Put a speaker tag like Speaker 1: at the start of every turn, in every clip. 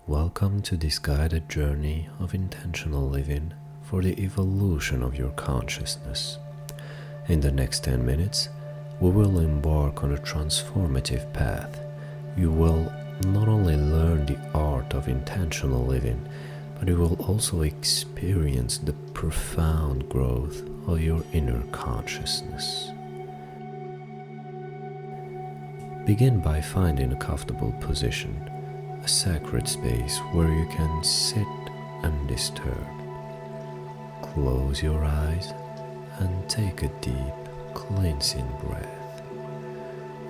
Speaker 1: Welcome to this guided journey of intentional living for the evolution of your consciousness. In the next 10 minutes, we will embark on a transformative path. You will not only learn the art of intentional living, but you will also experience the profound growth of your inner consciousness. Begin by finding a comfortable position, a sacred space where you can sit undisturbed. Close your eyes and take a deep, cleansing breath.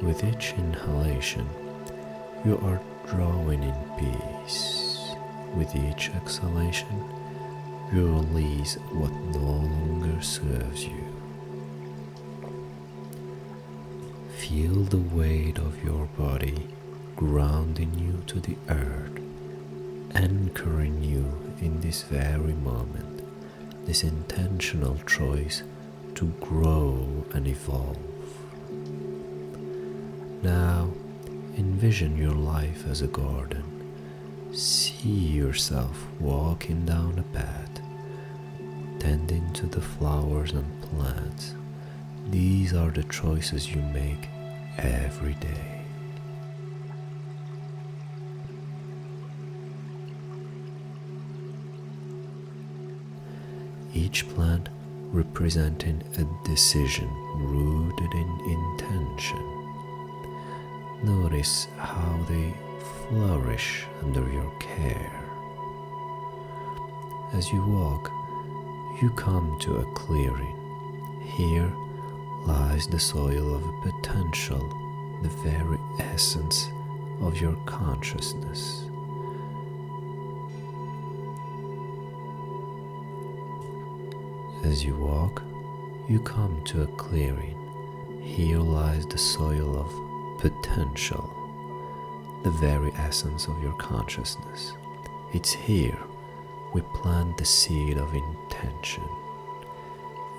Speaker 1: With each inhalation, you are drawing in peace. With each exhalation, you release what no longer serves you. Feel the weight of your body grounding you to the earth, anchoring you in this very moment, this intentional choice to grow and evolve. Now, envision your life as a garden. See yourself walking down a path, tending to the flowers and plants. These are the choices you make every day. Each plant representing a decision rooted in intention. Notice how they flourish under your care. As you walk, you come to a clearing. Here lies the soil of potential, the very essence of your consciousness. As you walk, you come to a clearing. Here lies the soil of potential, the very essence of your consciousness. It's here we plant the seed of intention.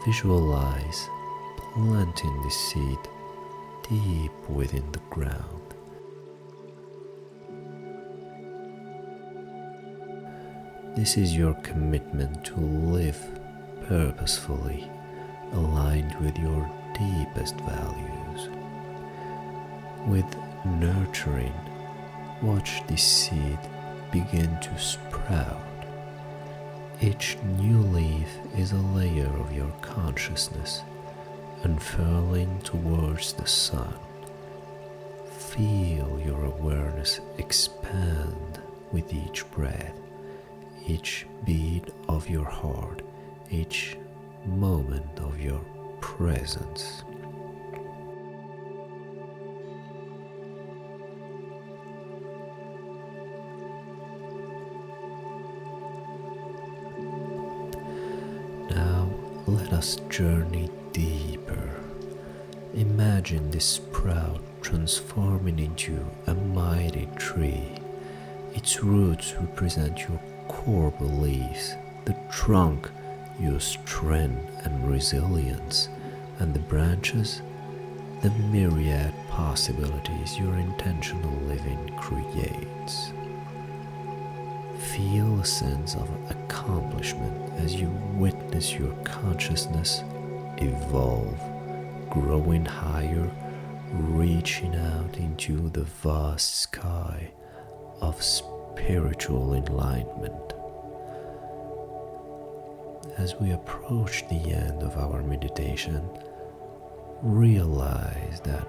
Speaker 1: Visualize planting the seed deep within the ground. This is your commitment to live purposefully, aligned with your deepest values. With nurturing, watch this seed begin to sprout. Each new leaf is a layer of your consciousness, unfurling towards the sun. Feel your awareness expand with each breath, each beat of your heart, each moment of your presence. Now let us journey deeper. Imagine this sprout transforming into a mighty tree. Its roots represent your core beliefs, the trunk your strength and resilience, and the branches, the myriad possibilities your intentional living creates. Feel a sense of accomplishment as you witness your consciousness evolve, growing higher, reaching out into the vast sky of spiritual enlightenment. As we approach the end of our meditation, realize that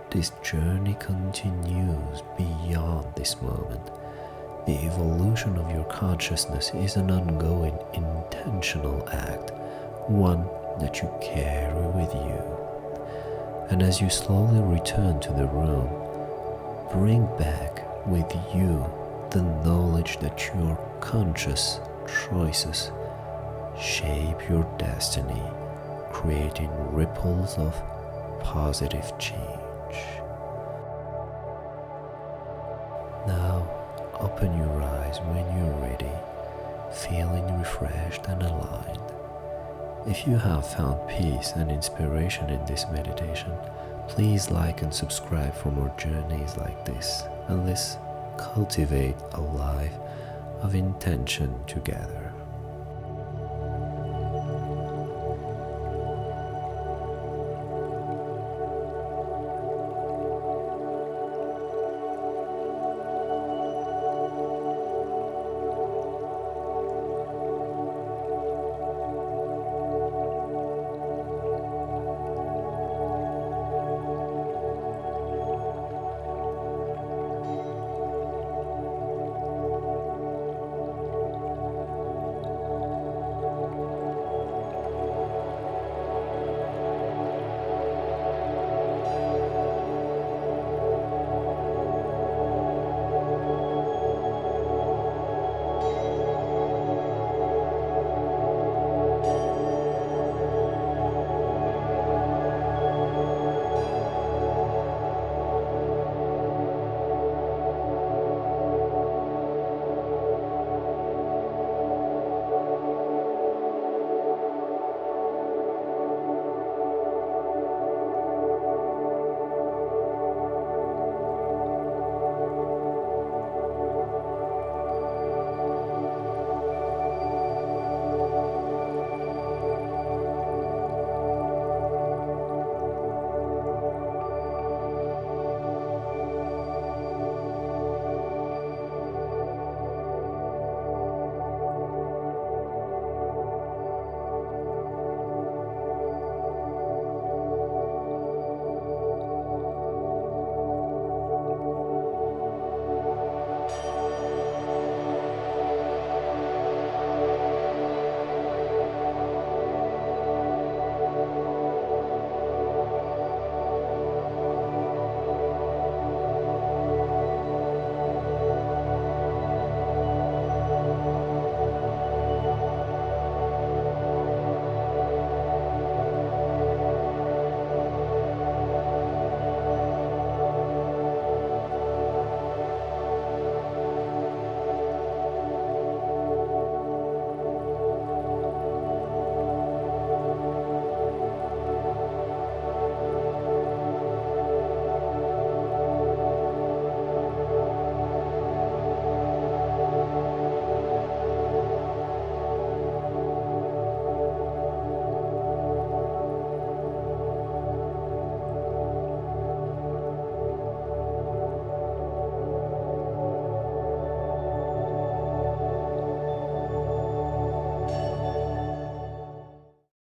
Speaker 1: this journey continues beyond this moment. The evolution of your consciousness is an ongoing intentional act, one that you carry with you. And as you slowly return to the room, bring back with you the knowledge that your conscious choices shape your destiny, creating ripples of positive change. Now, open your eyes when you're ready, feeling refreshed and aligned. If you have found peace and inspiration in this meditation, please like and subscribe for more journeys like this. And cultivate a life of intention together.